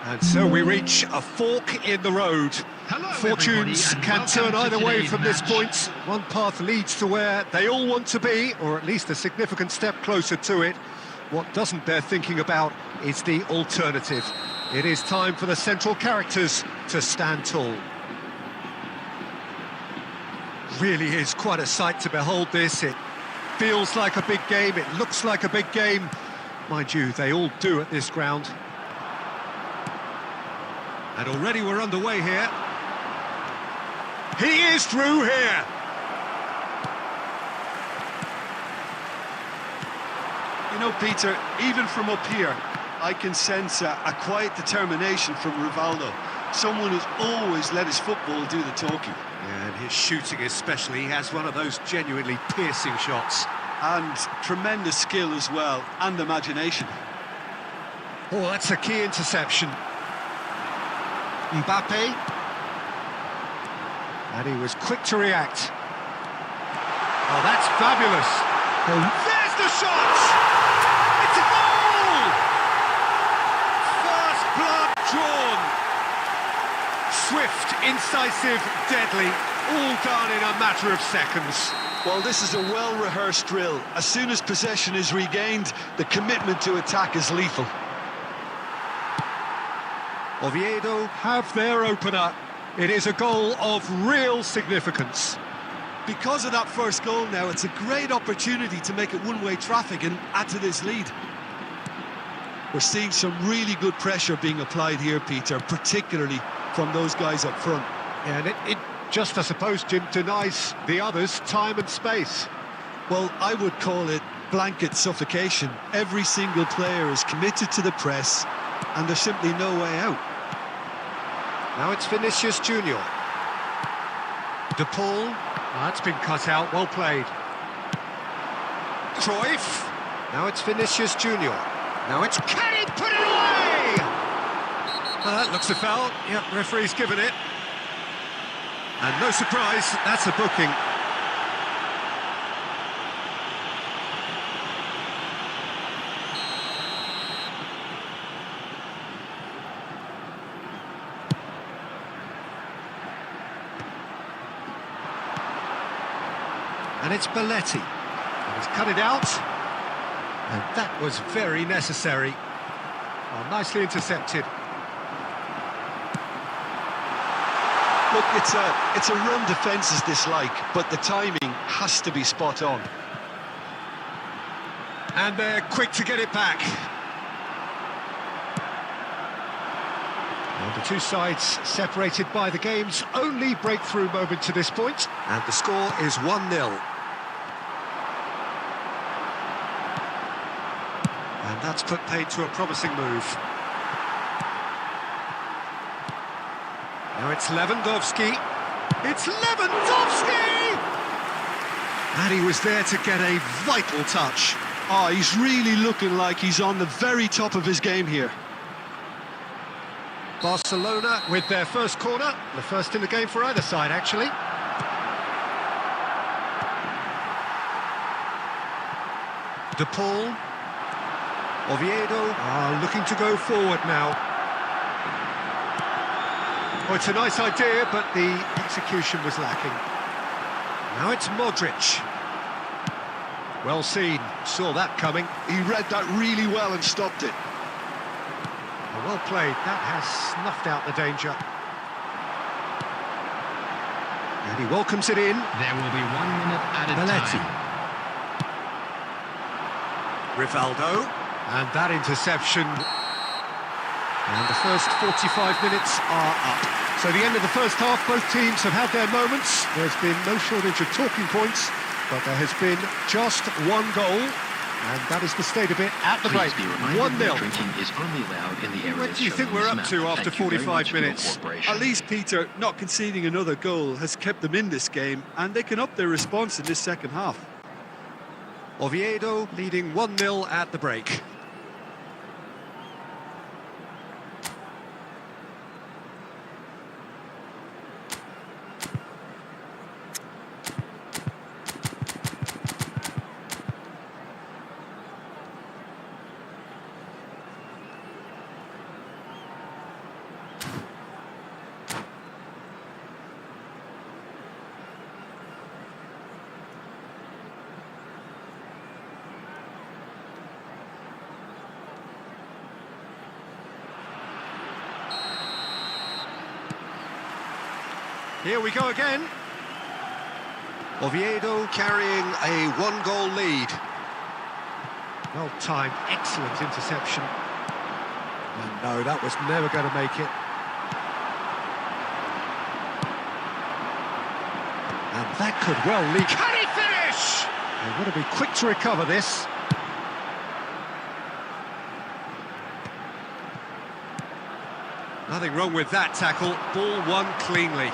And so we reach a fork in the road. Fortunes can turn either way from this point. One path leads to where they all want to be, or at least a significant step closer to it. What doesn't bear thinking about is the alternative. It is time for the central characters to stand tall. Really is quite a sight to behold this. It feels like a big game, it looks like a big game. Mind you, they all do at this ground. And already we're underway here. He is through here. You know, Peter, even from up here, I can sense a quiet determination from Rivaldo. Someone who's always let his football do the talking. Yeah, and his shooting especially, he has one of those genuinely piercing shots. And tremendous skill as well, and imagination. Oh, that's a key interception. Mbappe. And he was quick to react. Oh, that's fabulous. Oh, there's the shot! It's a goal! First blood drawn. Swift, incisive, deadly, all done in a matter of seconds. Well, this is a well-rehearsed drill. As soon as possession is regained, the commitment to attack is lethal. Oviedo have their opener. It is a goal of real significance. Because of that first goal now, it's a great opportunity to make it one-way traffic and add to this lead. We're seeing some really good pressure being applied here, Peter, particularly from those guys up front. And it just, I suppose, Jim, denies the others time and space. Well, I would call it blanket suffocation. Every single player is committed to the press, and there's simply no way out. Now it's Vinicius Junior. De Paul. That's been cut out, well played. Cruyff. Now it's Vinicius Junior. Now it's, can he put it away? That looks a foul. Yep, referee's given it. And no surprise, that's a booking. And it's Belletti. And he's cut it out. And that was very necessary. Oh, nicely intercepted. Look, it's a run defence's dislike, but the timing has to be spot on. And they're quick to get it back. And the two sides separated by the game's only breakthrough moment to this point. And the score is 1-0. And that's put paid to a promising move. Now it's Lewandowski. It's Lewandowski! And he was there to get a vital touch. Oh, he's really looking like he's on the very top of his game here. Barcelona with their first corner. The first in the game for either side, actually. De Paul. Oviedo are looking to go forward now. Oh, it's a nice idea, but the execution was lacking. Now it's Modric. Well seen, saw that coming. He read that really well and stopped it. Well played, that has snuffed out the danger. And he welcomes it in. There will be 1 minute added Belletti. time. Rivaldo. And that interception. And the first 45 minutes are up. So the end of the first half, both teams have had their moments. There's been no shortage of talking points, but there has been just one goal, and that is the state of it at the break. 1-0. Drinking is only allowed in the areas. What do you think we're up to after 45 minutes? At least, Peter, not conceding another goal has kept them in this game, and they can up their response in this second half. Oviedo leading 1-0 at the break. Here we go again. Oviedo carrying a one-goal lead. Well timed, excellent interception. And no, that was never going to make it. And that could well leak. Can he finish? They've got to be quick to recover this. Nothing wrong with that tackle. Ball won cleanly.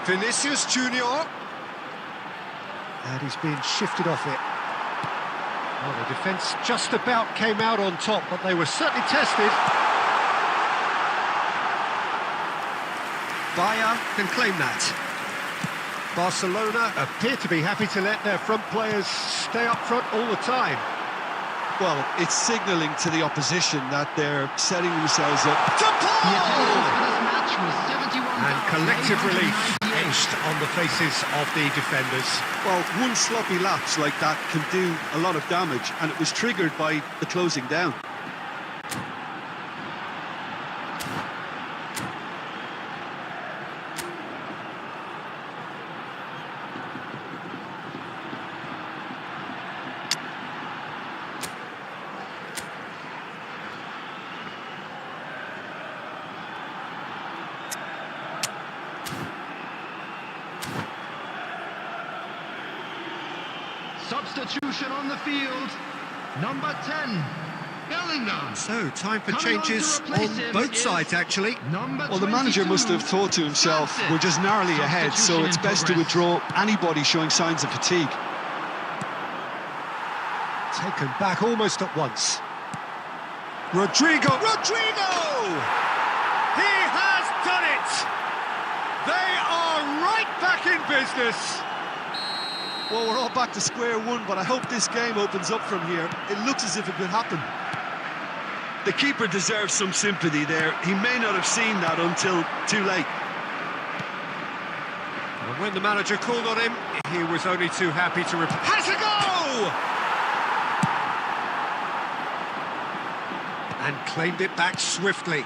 Vinicius Junior. And he's been shifted off it. Well, the defence just about came out on top, but they were certainly tested. Bayer can claim that. Barcelona appear to be happy to let their front players stay up front all the time. Well, it's signalling to the opposition that they're setting themselves up. To Paul! The attendance for this match was 71,888. And collective relief etched on the faces of the defenders. Well, one sloppy lapse like that can do a lot of damage, and it was triggered by the closing down. Substitution on the field. Number 10, Bellingham. So, time for Coming on to changes replace on him both is sides, actually. Number Well, the manager 22. must have thought to himself, That's it. we're just narrowly ahead, so Substitution it's in best to progress. withdraw anybody showing signs of fatigue. Taken back almost at once. Rodrigo! He has done it! They are right back in business! Well, we're all back to square one, but I hope this game opens up from here. It looks as if it could happen. The keeper deserves some sympathy there. He may not have seen that until too late. And when the manager called on him, he was only too happy to has a go! And claimed it back swiftly.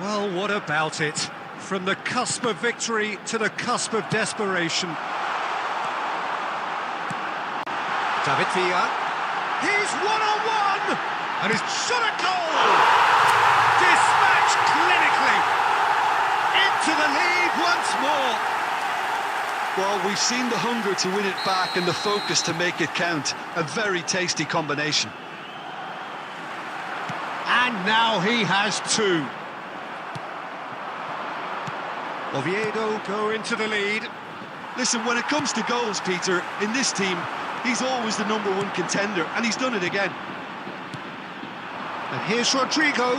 Well, what about it? From the cusp of victory to the cusp of desperation. David Villa. He's one-on-one! And he's shot a goal! Dispatched clinically! Into the lead once more! Well, we've seen the hunger to win it back and the focus to make it count. A very tasty combination. And now he has two. Oviedo go into the lead. Listen, when it comes to goals, Peter, in this team, he's always the #1 contender, and he's done it again. And here's Rodrigo.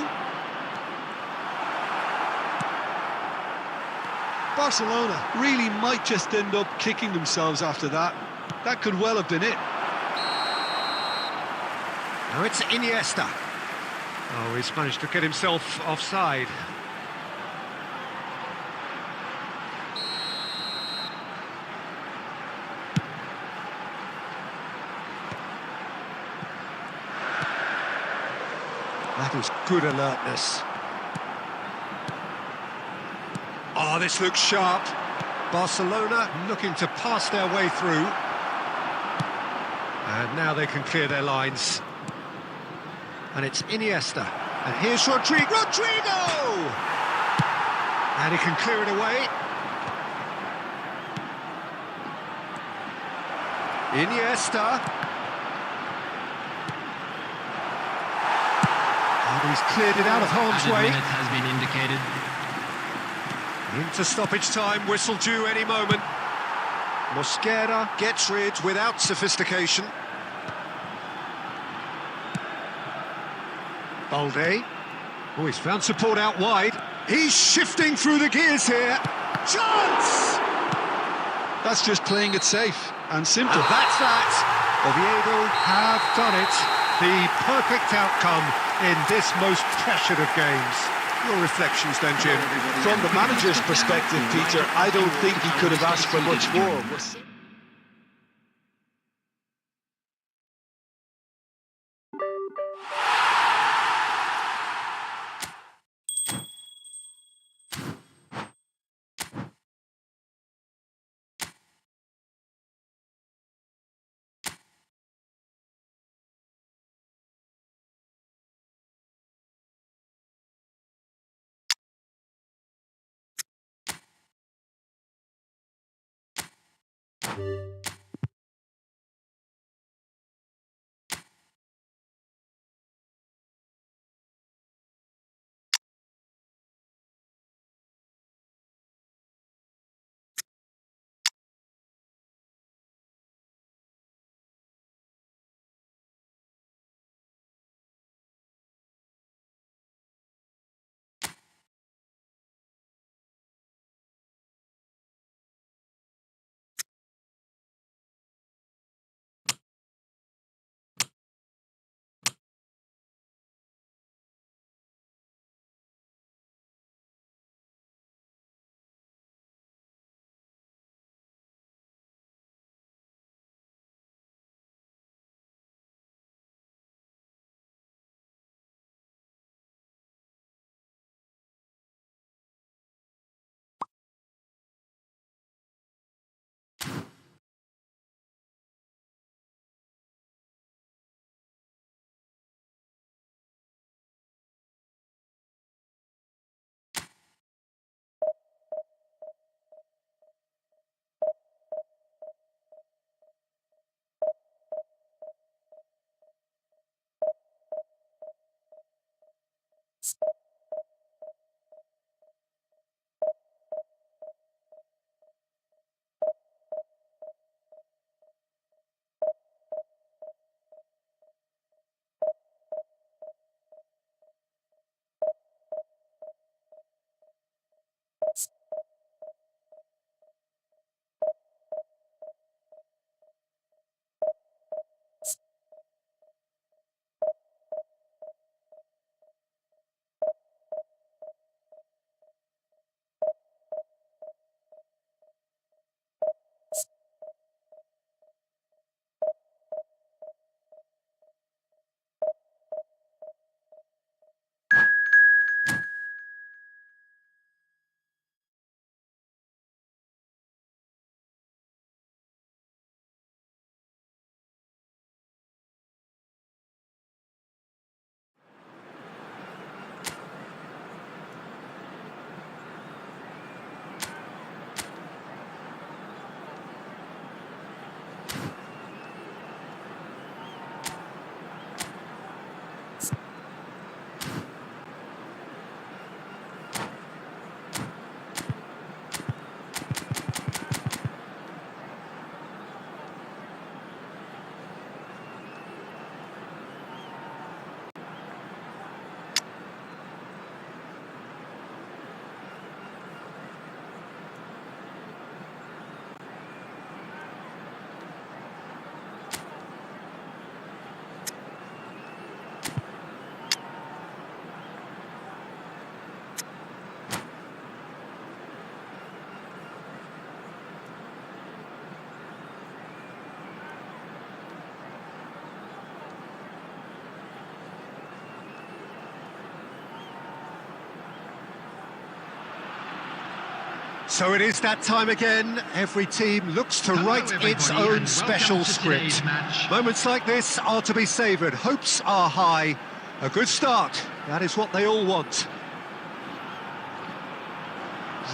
Barcelona really might just end up kicking themselves after that. That could well have been it. Now it's Iniesta. Oh, he's managed to get himself offside. That is good alertness. Oh, this looks sharp. Barcelona looking to pass their way through. And now they can clear their lines. And it's Iniesta. And here's Rodrigo! And he can clear it away. Iniesta. And he's cleared it out of harm's Added way. minute has been indicated. Into stoppage time, whistle due any moment. Mosquera gets rid without sophistication. Balde. Oh, he's found support out wide. He's shifting through the gears here. Chance! That's just playing it safe and simple. And that's that. Oviedo have done it. The perfect outcome in this most pressured of games. Your reflections then, Jim? From the manager's perspective, Peter, I don't think he could have asked for much more. So it is that time again. Every team looks to write its own special script. Moments like this are to be savoured. Hopes are high. A good start. That is what they all want.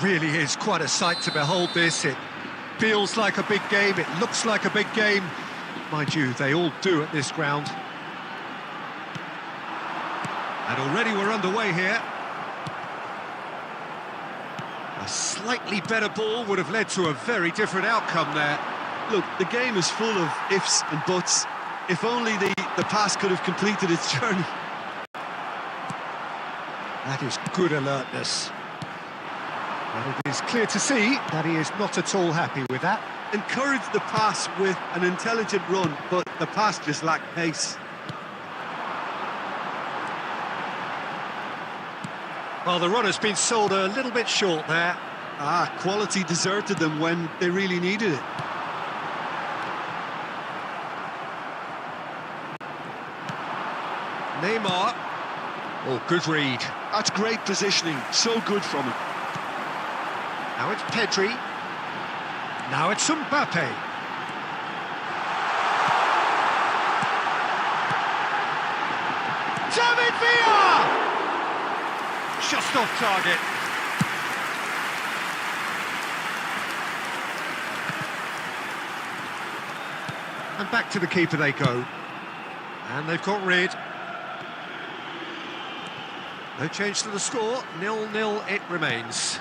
Really is quite a sight to behold this. It feels like a big game. It looks like a big game. Mind you, they all do at this ground. And already we're underway here. A slightly better ball would have led to a very different outcome there. Look, the game is full of ifs and buts. If only the pass could have completed its journey. That is good alertness. But it is clear to see that he is not at all happy with that. Encouraged the pass with an intelligent run, but the pass just lacked pace. Well, the run has been sold a little bit short there. Quality deserted them when they really needed it. Neymar. Oh, good read. That's great positioning, so good from him. Now it's Pedri. Now it's Mbappe. David Villa! Just off target. And back to the keeper they go. And they've got rid. No change to the score, 0-0 it remains.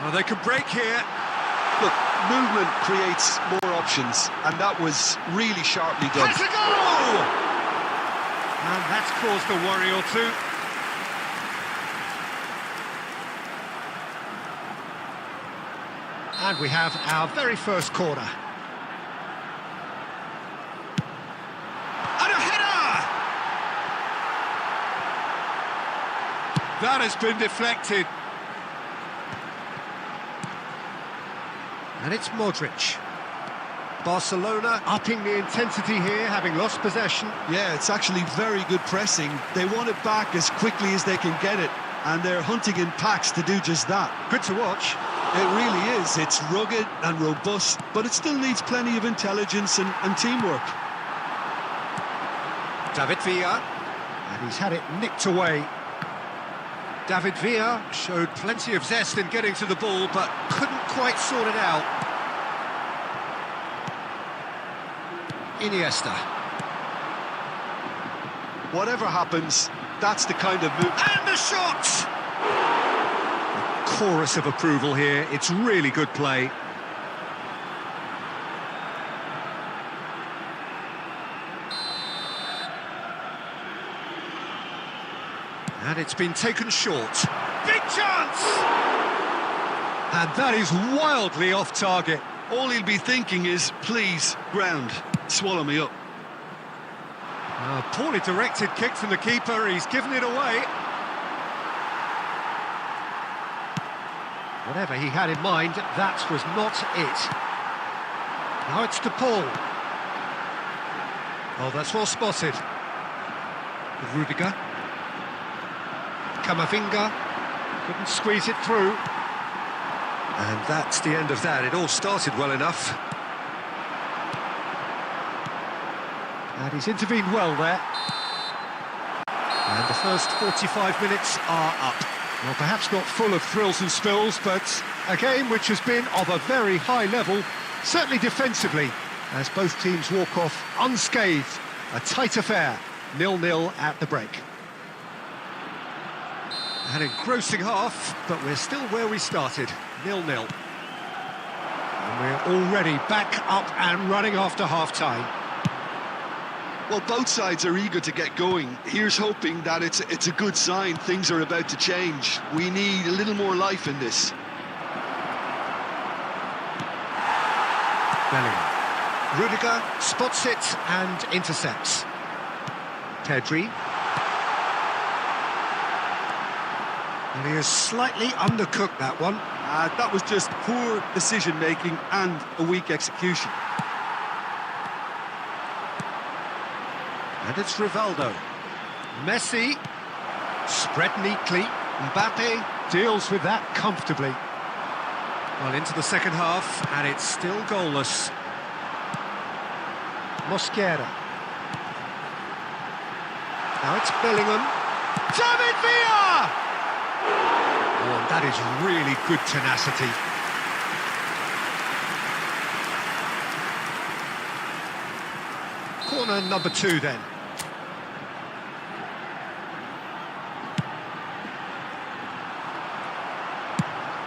Oh, they can break here. Look, movement creates more options, and that was really sharply done. Has a goal! And that's caused a worry or two. And we have our very first corner. And a header! That has been deflected. And it's Modric. Barcelona upping the intensity here, having lost possession. Yeah, it's actually very good pressing. They want it back as quickly as they can get it, and they're hunting in packs to do just that. Good to watch. It really is. It's rugged and robust, but it still needs plenty of intelligence and teamwork. David Villa, and he's had it nicked away. David Villa showed plenty of zest in getting to the ball, but couldn't quite sort it out. Iniesta. Whatever happens, that's the kind of move. And the shot! A chorus of approval here. It's really good play. And it's been taken short. Big chance! And that is wildly off target. All he'll be thinking is, please, ground, swallow me up. A poorly directed kick from the keeper. He's given it away. Whatever he had in mind, that was not it. Now it's to Paul. Oh, that's well spotted. Rudiger. Camavinga couldn't squeeze it through. And that's the end of that. It all started well enough. And he's intervened well there. And the first 45 minutes are up. Well, perhaps not full of thrills and spills, but a game which has been of a very high level, certainly defensively, as both teams walk off unscathed. A tight affair, 0-0 at the break. An engrossing half, but we're still where we started, 0-0. And we're already back up and running after half-time. Well, both sides are eager to get going. Here's hoping that it's a good sign. Things are about to change. We need a little more life in this. Bellingham. Rudiger spots it and intercepts. Pedri. And he has slightly undercooked that one. That was just poor decision-making and a weak execution. And it's Rivaldo. Messi, spread neatly. Mbappe deals with that comfortably. Well, into the second half, and it's still goalless. Mosquera. Now it's Bellingham. David Villa! Oh, that is really good tenacity. Corner number 2 then.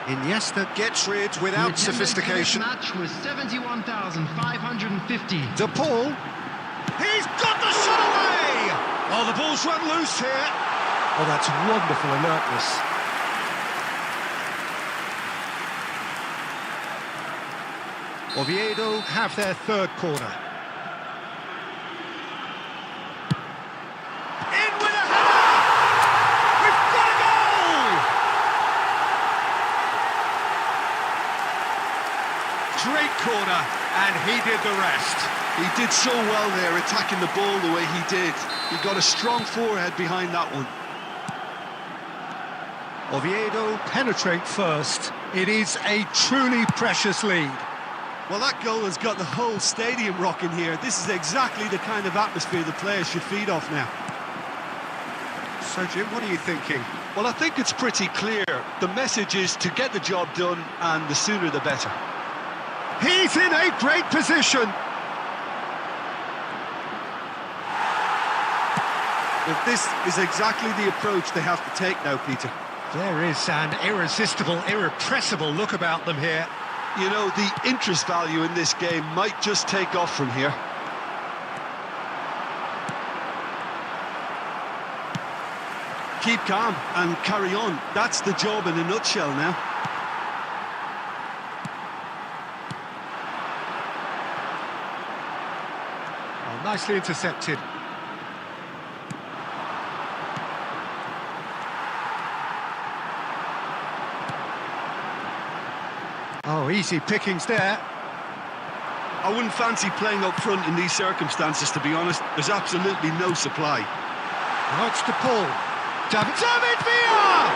Iniesta gets rid without sophistication. The match was 71,550. De Paul. He's got the shot away! Oh, the ball's run loose here. Oh, that's wonderful alertness. Oviedo have their third corner. In with a header! We've got a goal! Great corner, and he did the rest. He did so well there, attacking the ball the way he did. He got a strong forehead behind that one. Oviedo penetrate first. It is a truly precious lead. Well, that goal has got the whole stadium rocking here. This is exactly the kind of atmosphere the players should feed off now. So, Jim, what are you thinking? Well, I think it's pretty clear. The message is to get the job done, and the sooner the better. He's in a great position. Well, this is exactly the approach they have to take now, Peter. There is an irresistible, irrepressible look about them here. You know, the interest value in this game might just take off from here. Keep calm and carry on. That's the job in a nutshell now. Oh, nicely intercepted. Oh, easy pickings there. I wouldn't fancy playing up front in these circumstances, to be honest. There's absolutely no supply. Now it's to Paul. David Villa!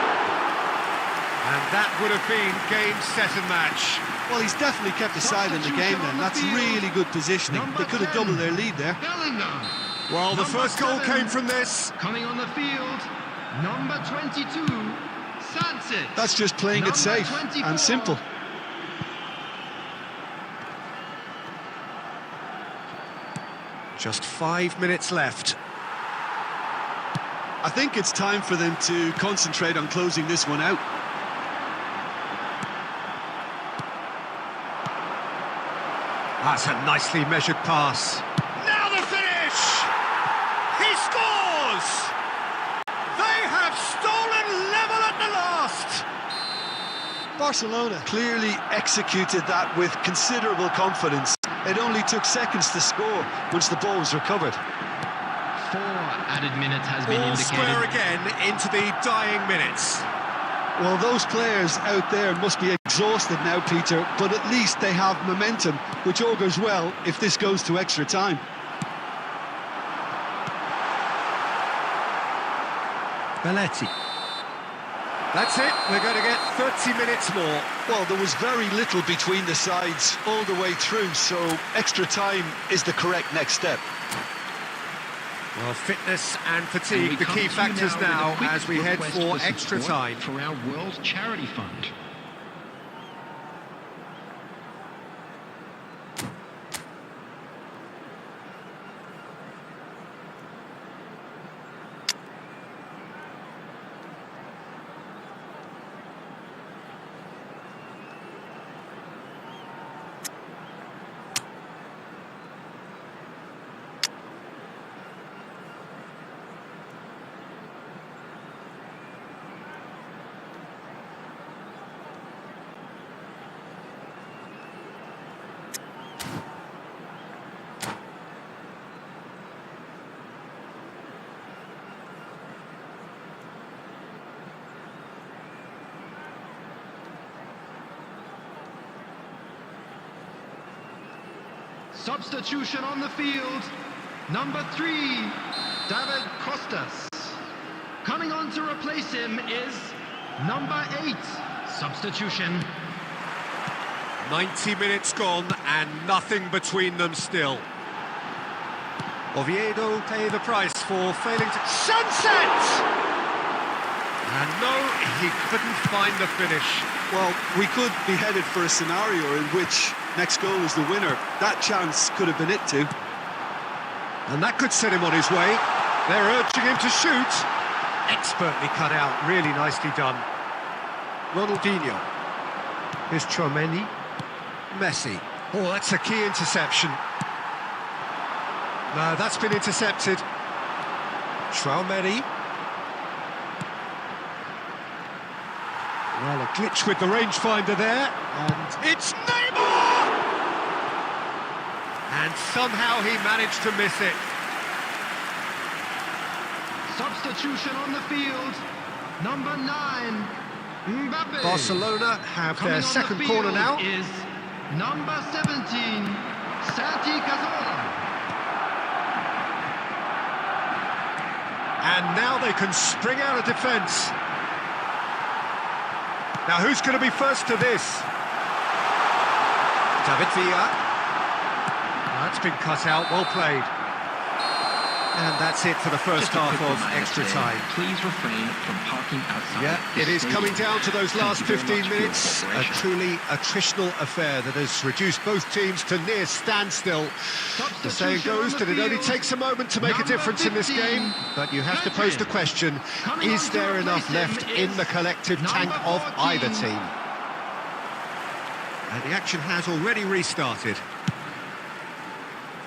And that would have been game, set and match. Well, he's definitely kept the side in the game then. That's really good positioning. They could have doubled their lead there. Well, the first goal came from this. Coming on the field, number 22, Sanchez. That's just playing it safe and simple. Just 5 minutes left. I think it's time for them to concentrate on closing this one out. That's a nicely measured pass. Now the finish! He scores! They have stolen level at the last! Barcelona clearly executed that with considerable confidence. It only took seconds to score once the ball was recovered. 4 added minutes has been All indicated. square again into the dying minutes. Well, those players out there must be exhausted now, Peter, but at least they have momentum, which augurs well if this goes to extra time. Belletti. That's it, we're going to get 30 minutes more. Well, there was very little between the sides all the way through, so extra time is the correct next step. Well, fitness and And fatigue, we the come key to you factors with a now quick as we head request for some extra support time. for our World Charity Fund. Substitution on the field. Number 3, David Costas. Coming on to replace him is number 8. Substitution. 90 minutes gone and nothing between them still. Oviedo pay the price for failing to... Sunset! And no, he couldn't find the finish. Well, we could be headed for a scenario in which next goal is the winner. That chance could have been it too. And that could set him on his way. They're urging him to shoot. Expertly cut out, really nicely done. Ronaldinho. Here's Chouameni. Messi. Oh, that's a key interception. No, that's been intercepted. Chouameni. Well, a glitch with the rangefinder there, and it's Neymar! And somehow he managed to miss it. Substitution on the field. Number 9, Mbappe. Barcelona have Coming their on second the corner field now. is number 17, Santi Cazorla. And now they can spring out of defence. Now, who's going to be first to this? David Villa. That's been cut out, well played. And that's it for the first Just a half quick of reminder extra today, time. Please refrain from parking outside. Yeah, the it is stadium. coming down to those Thank last you very 15 much for your minutes. A cooperation. truly attritional affair that has reduced both teams to near standstill. The saying goes that it only takes a moment to make a difference in this game, but you have to pose the question, is there enough left in the collective tank of either team? And the action has already restarted.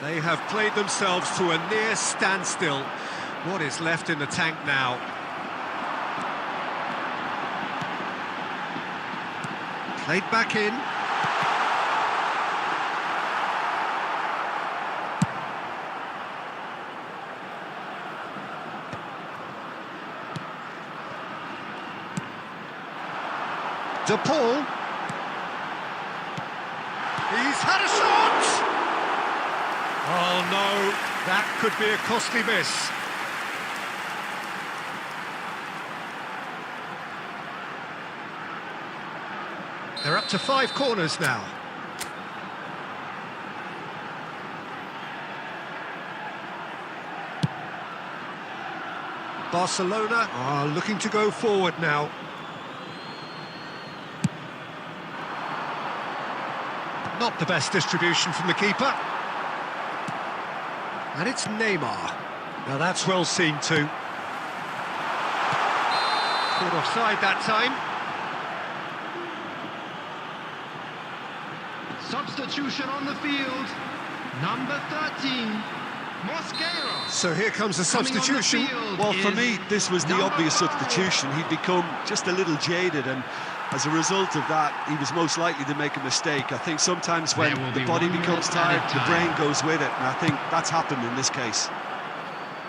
They have played themselves to a near standstill. What is left in the tank now? Played back in. De Paul. He's had a shot! Oh no, that could be a costly miss. They're up to 5 corners now. Barcelona are looking to go forward now. Not the best distribution from the keeper. And it's Neymar. Now that's well seen too. Caught offside that time. Substitution on the field. Number 13, Mosquera. So here comes the Coming on the substitution. field Well, for is me, this was the number obvious 5. substitution. He'd become just a little jaded, and as a result of that, he was most likely to make a mistake. I think sometimes when There will the be body 1 becomes minute at a tired, the time. brain goes with it, and I think that's happened in this case.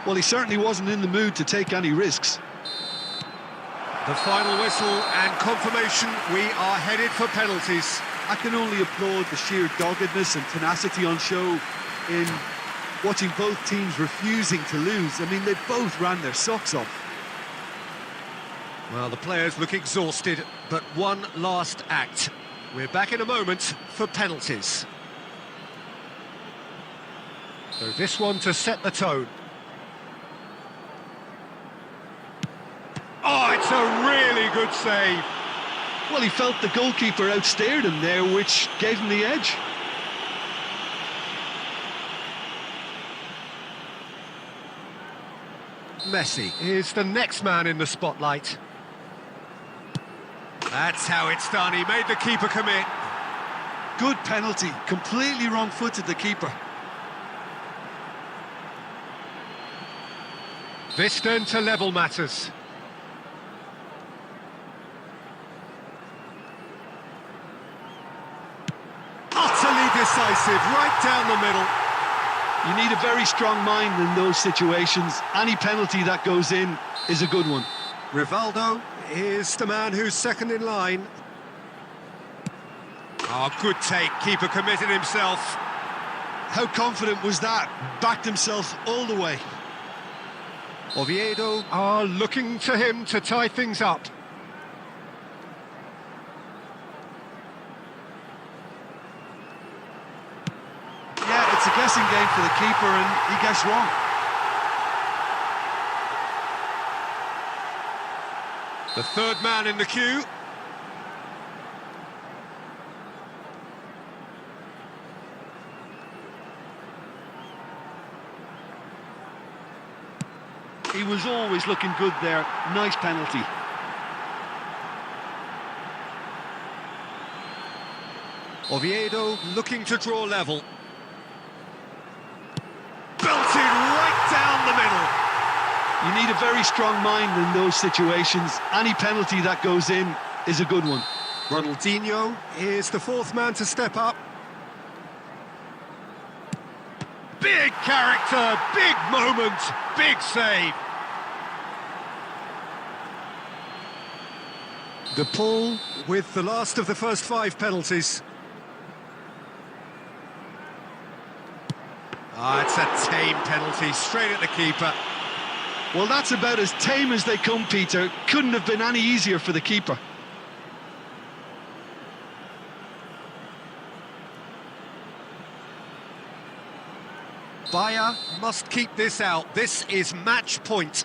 Well, he certainly wasn't in the mood to take any risks. The final whistle and confirmation, we are headed for penalties. I can only applaud the sheer doggedness and tenacity on show in watching both teams refusing to lose. I mean, they both ran their socks off. Well, the players look exhausted, but one last act. We're back in a moment for penalties. So this one to set the tone. Oh, it's a really good save. Well, he felt the goalkeeper outstared him there, which gave him the edge. Messi is the next man in the spotlight. That's how it's done. He made the keeper commit. Good penalty, completely wrong-footed the keeper. This then to level matters. Utterly decisive, right down the middle. You need a very strong mind in those situations. Any penalty that goes in is a good one. Rivaldo is the man who's second in line. Oh, good take. Keeper committed himself. How confident was that? Backed himself all the way. Oviedo are looking to him to tie things up. Yeah, it's a guessing game for the keeper, and he guessed wrong. The third man in the queue. He was always looking good there. Nice penalty. Oviedo looking to draw level. Belted right down the middle. You need a very strong mind in those situations. Any penalty that goes in is a good one. Ronaldinho is the fourth man to step up. Big character, big moment, big save. De Paul with the last of the first 5 penalties. Ah, it's a tame penalty, straight at the keeper. Well, that's about as tame as they come, Peter. Couldn't have been any easier for the keeper. Bayer must keep this out. This is match point.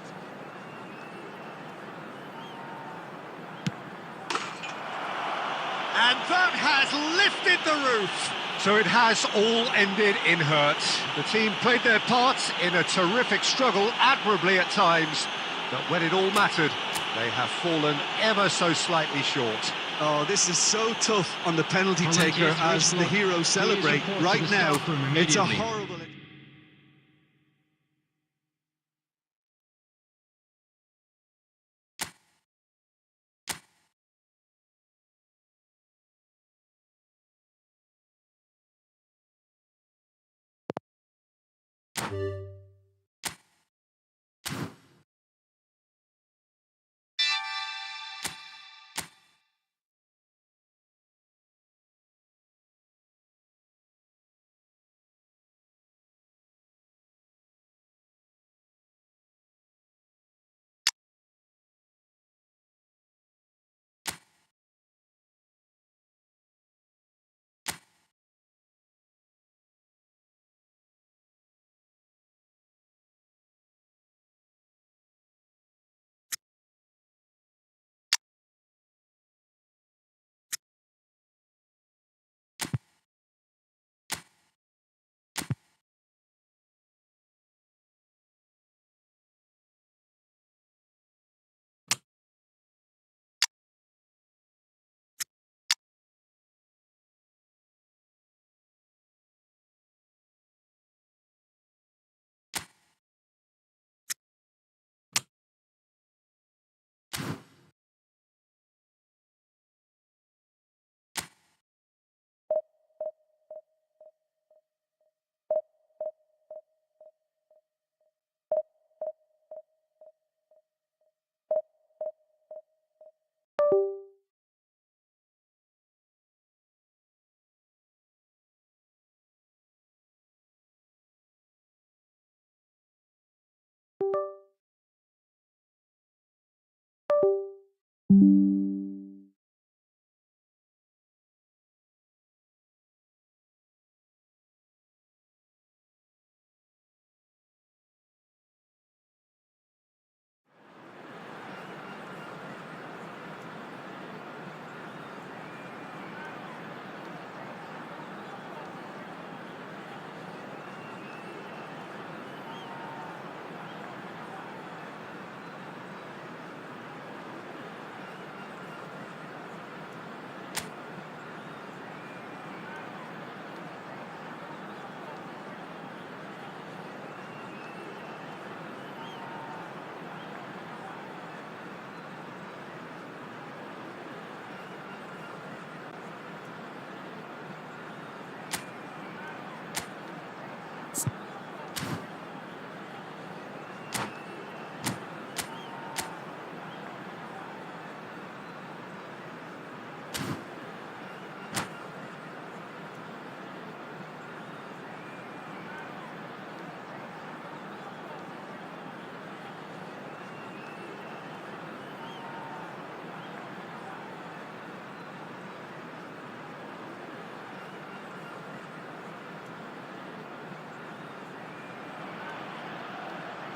And that has lifted the roof. So it has all ended in hurt. The team played their parts in a terrific struggle, admirably at times. But when it all mattered, they have fallen ever so slightly short. Oh, this is so tough on the penalty taker as the heroes celebrate. Right now, it's a horrible...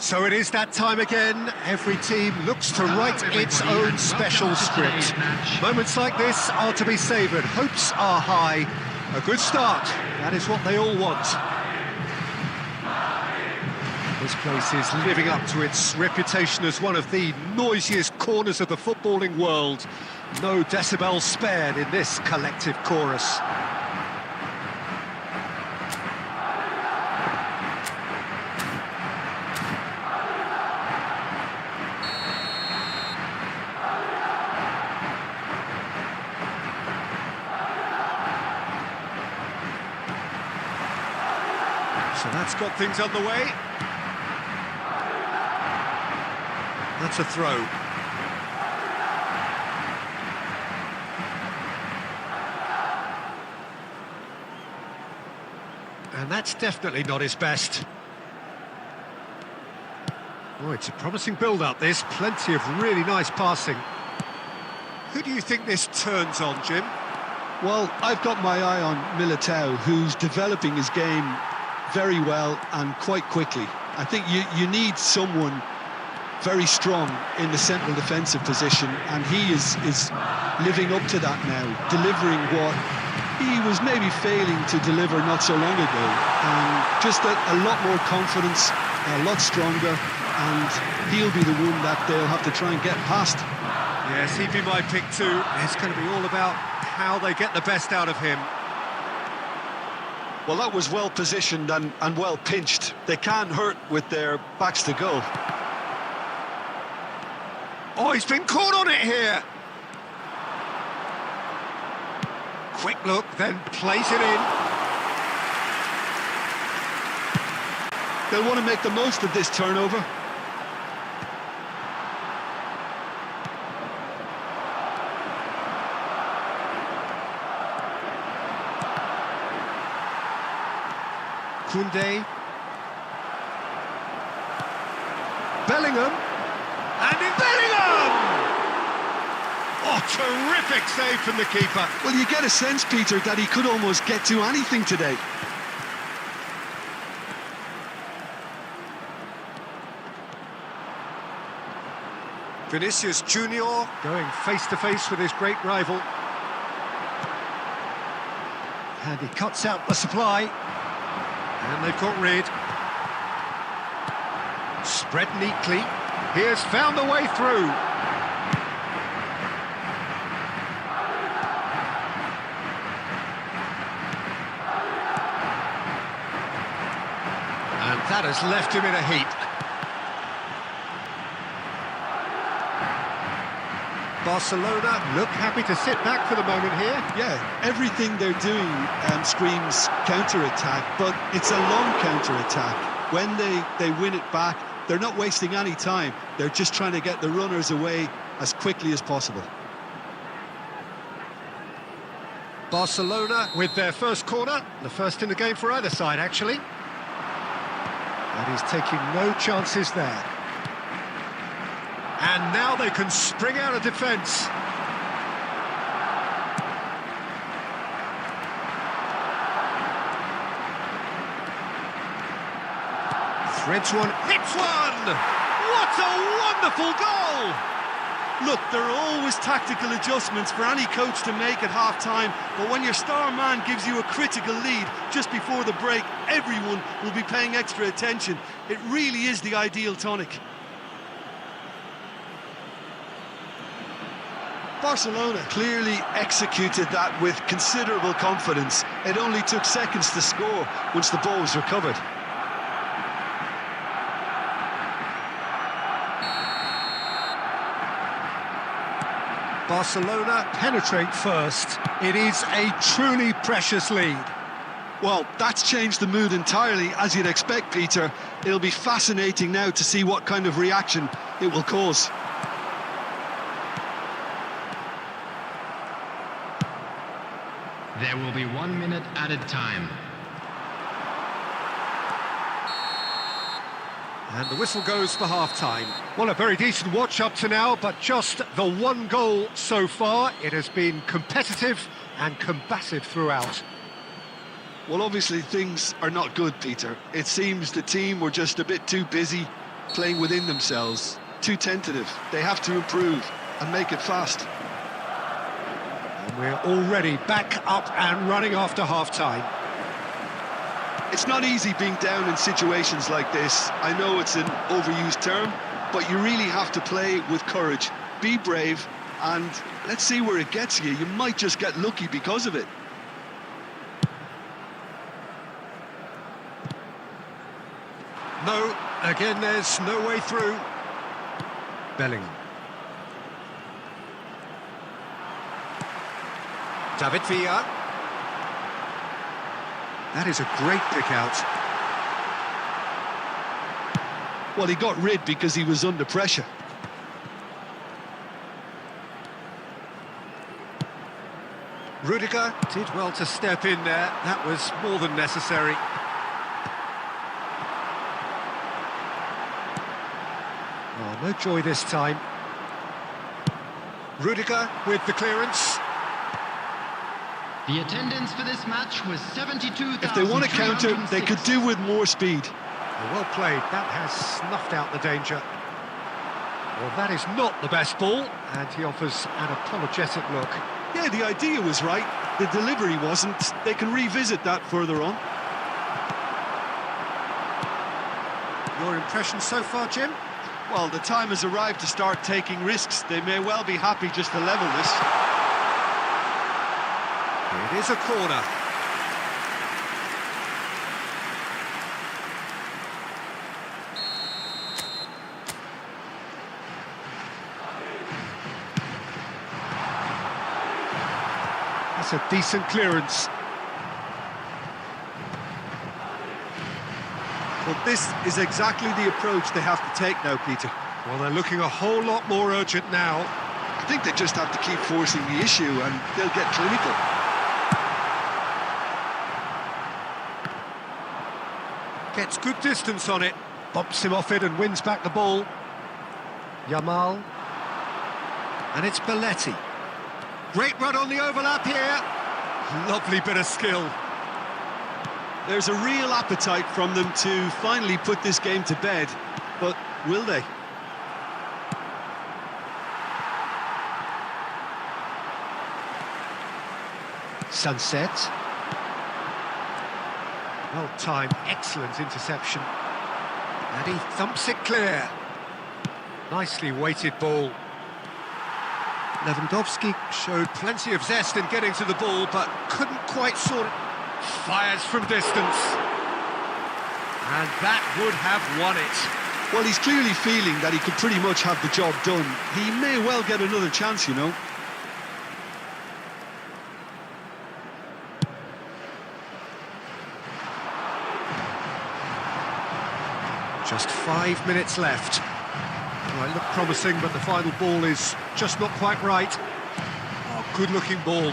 So it is that time again. Every team looks to write its own special script. Moments like this are to be savoured. Hopes are high. A good start. That is what they all want. This place is living up to its reputation as one of the noisiest corners of the footballing world. No decibels spared in this collective chorus. So that's got things underway. That's a throw. And that's definitely not his best. Oh, it's a promising build-up, this. Plenty of really nice passing. Who do you think this turns on, Jim? Well, I've got my eye on Militao, who's developing his game very well and quite quickly. I think you need someone very strong in the central defensive position, and he is living up to that now, delivering what he was maybe failing to deliver not so long ago, and just a lot more confidence, a lot stronger, and he'll be the one that they'll have to try and get past. Yes, he'd be my pick too. It's going to be all about how they get the best out of him. Well, that was well positioned and well pinched. They can't hurt with their backs to goal. Oh, he's been caught on it here. Quick look, then plays it in. They'll want to make the most of this turnover. Koundé. Bellingham. And in Bellingham! Oh, terrific save from the keeper. Well, you get a sense, Peter, that he could almost get to anything today. Vinicius Junior going face-to-face with his great rival. And he cuts out the supply. And they've got rid. Spread neatly. He has found a way through. And that has left him in a heap. Barcelona look happy to sit back for the moment here. Yeah, everything they're doing screams counter-attack, but it's a long counter-attack. When they win it back, they're not wasting any time. They're just trying to get the runners away as quickly as possible. Barcelona with their first corner, the first in the game for either side, actually. And he's taking no chances there. And now they can spring out of defence. Threads one, hits one! What a wonderful goal! Look, there are always tactical adjustments for any coach to make at half-time, but when your star man gives you a critical lead just before the break, everyone will be paying extra attention. It really is the ideal tonic. Barcelona clearly executed that with considerable confidence. It only took seconds to score once the ball was recovered. Barcelona penetrate first. It is a truly precious lead. Well, that's changed the mood entirely, as you'd expect, Peter. It'll be fascinating now to see what kind of reaction it will cause. There will be 1 minute added time. And the whistle goes for half-time. Well, a very decent watch up to now, but just the one goal so far. It has been competitive and combative throughout. Well, obviously things are not good, Peter. It seems the team were just a bit too busy playing within themselves, too tentative. They have to improve and make it fast. And we're already back up and running after half-time. It's not easy being down in situations like this. I know it's an overused term, but you really have to play with courage. Be brave, and let's see where it gets you. You might just get lucky because of it. No, again, there's no way through. Bellingham. David Villa. That is a great pick out. Well, he got rid because he was under pressure. Rudiger did well to step in there. That was more than necessary. Oh, no joy this time. Rudiger with the clearance. The attendance for this match was 72,306. If they want to counter, they could do with more speed. Well played. That has snuffed out the danger. Well, that is not the best ball, and he offers an apologetic look. Yeah, the idea was right. The delivery wasn't. They can revisit that further on. Your impression so far, Jim? Well, the time has arrived to start taking risks. They may well be happy just to level this. It is a corner. That's a decent clearance. Well, this is exactly the approach they have to take now, Peter. Well, they're looking a whole lot more urgent now. I think they just have to keep forcing the issue and they'll get clinical. Gets good distance on it. Bumps him off it and wins back the ball. Yamal. And it's Belletti. Great run on the overlap here. Lovely bit of skill. There's a real appetite from them to finally put this game to bed, but will they? Sunset. Well timed, excellent interception. And he thumps it clear. Nicely weighted ball. Lewandowski showed plenty of zest in getting to the ball, but couldn't quite sort it. Fires from distance. And that would have won it. Well, he's clearly feeling that he could pretty much have the job done. He may well get another chance, you know. Just 5 minutes left. Well, it looked promising, but the final ball is just not quite right. Oh, good-looking ball.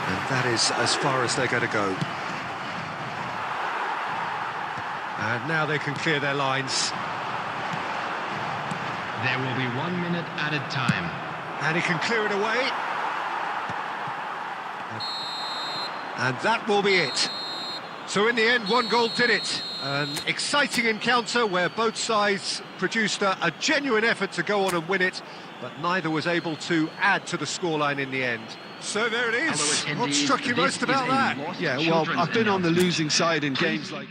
And that is as far as they're going to go. And now they can clear their lines. There will be 1 minute added time. And he can clear it away. And that will be it. So in the end, one goal did it. An exciting encounter where both sides produced a genuine effort to go on and win it, but neither was able to add to the scoreline in the end. So there it is. What struck you most about that? Yeah, well, I've been on the losing side in games like...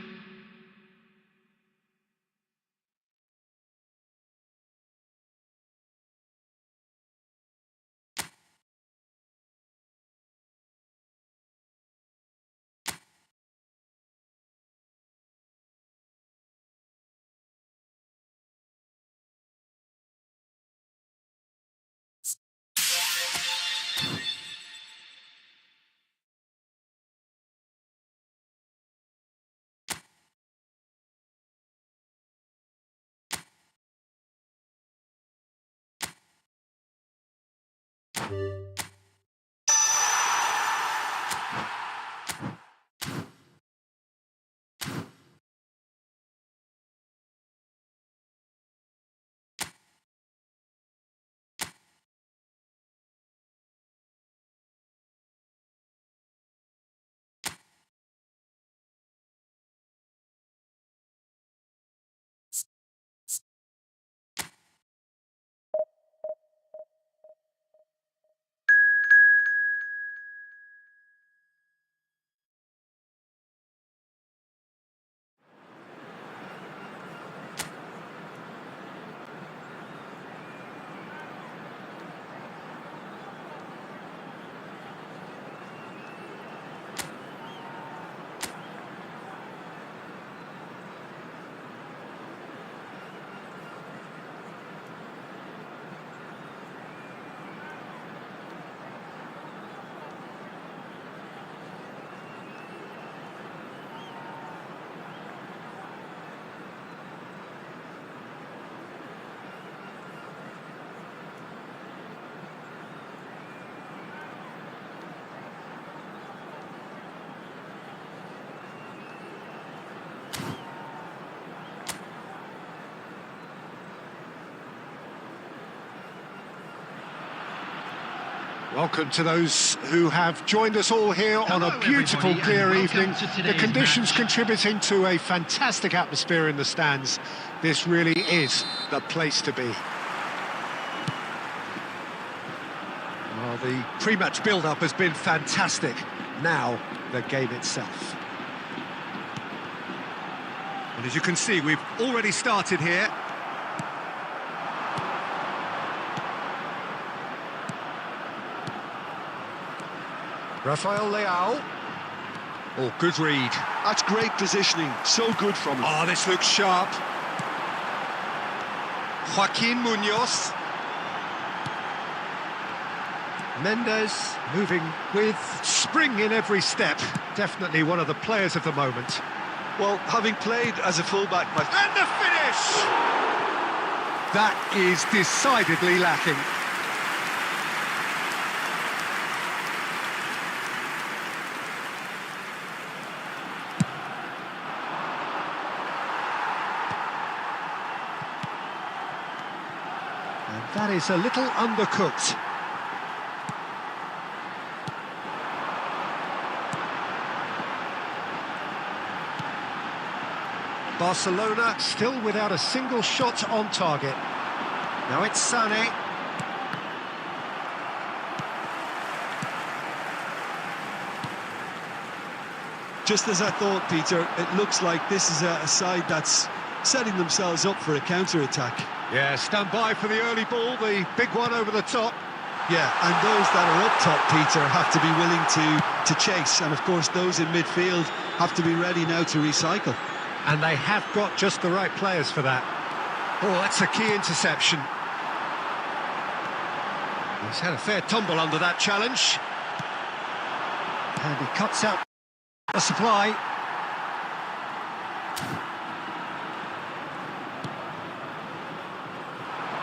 Welcome to those who have joined us all here on a beautiful, clear evening. The conditions contributing to a fantastic atmosphere in the stands. This really is the place to be. Well, the pre-match build-up has been fantastic. Now, the game itself. And as you can see, we've already started here. Rafael Leao. Oh, good read. That's great positioning, so good from him. Oh, this looks sharp. Joaquin Munoz. Mendes moving with spring in every step. Definitely one of the players of the moment. Well, having played as a fullback... And the finish! That is decidedly lacking. And that is a little undercooked. Barcelona still without a single shot on target. Now it's Sané. Just as I thought, Peter, it looks like this is a side that's setting themselves up for a counter-attack. Yeah, stand by for the early ball, the big one over the top. Yeah, and those that are up top, Peter, have to be willing to chase. And, of course, those in midfield have to be ready now to recycle. And they have got just the right players for that. Oh, that's a key interception. He's had a fair tumble under that challenge. And he cuts out the supply.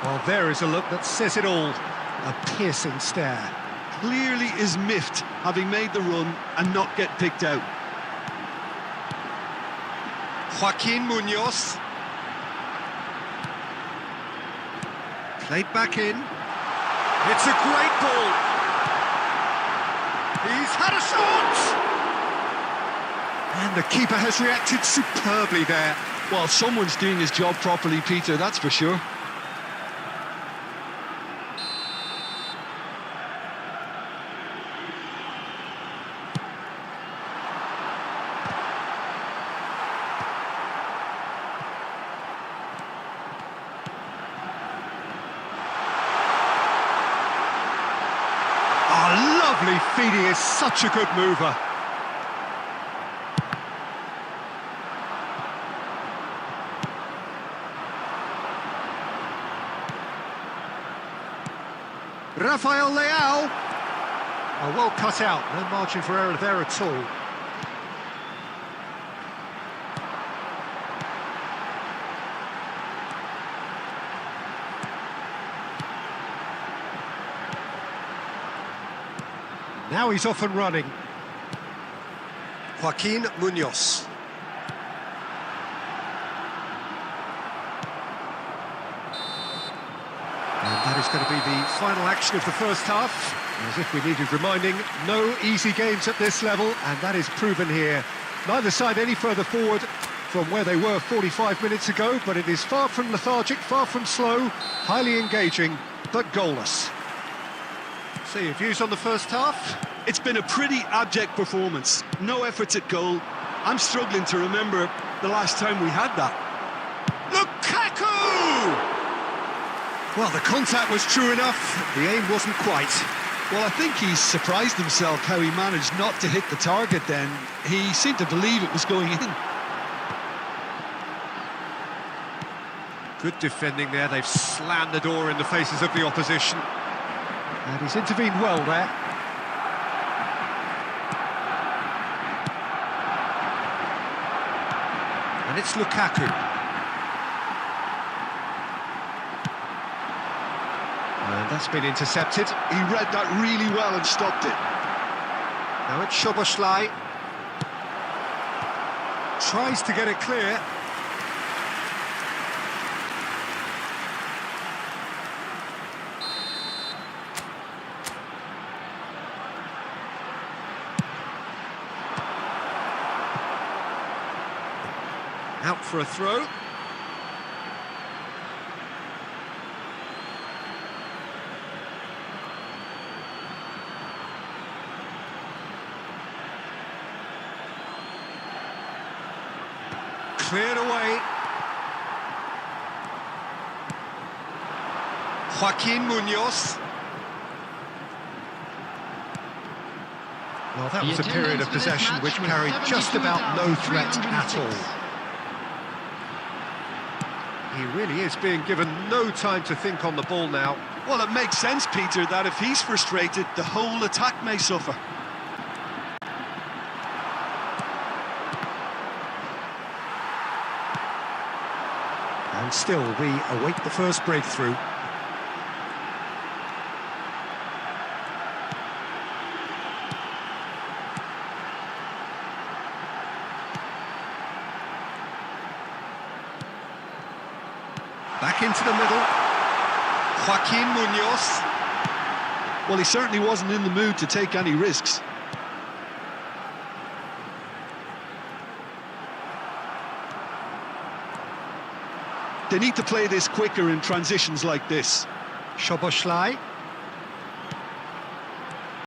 Well, there is a look that says it all. A piercing stare. Clearly is miffed, having made the run and not get picked out. Joaquin Munoz. Played back in. It's a great ball. He's had a shot! And the keeper has reacted superbly there. Well, someone's doing his job properly, Peter, that's for sure. Lovely feed, he is such a good mover. Rafael Leao. Oh, well cut out, no margin for error there at all. Now he's off and running. Joaquin Munoz. And that is going to be the final action of the first half. As if we needed reminding, no easy games at this level, and that is proven here. Neither side any further forward from where they were 45 minutes ago, but it is far from lethargic, far from slow, highly engaging, but goalless. So your views on the first half? It's been a pretty abject performance. No efforts at goal. I'm struggling to remember the last time we had that. Lukaku! Well, the contact was true enough, the aim wasn't quite. Well, I think he's surprised himself how he managed not to hit the target then. He seemed to believe it was going in. Good defending there, they've slammed the door in the faces of the opposition. And he's intervened well there. And it's Lukaku. And that's been intercepted. He read that really well and stopped it. Now it's Szoboszlai. Tries to get it clear. Out for a throw. Cleared away. Joaquin Munoz. Well, that was a period of possession which carried just about no threat at all. He really is being given no time to think on the ball now. Well, it makes sense, Peter, that if he's frustrated, the whole attack may suffer. And still, we await the first breakthrough. Back into the middle. Joaquin Munoz. Well, he certainly wasn't in the mood to take any risks. They need to play this quicker in transitions like this. Szoboszlai.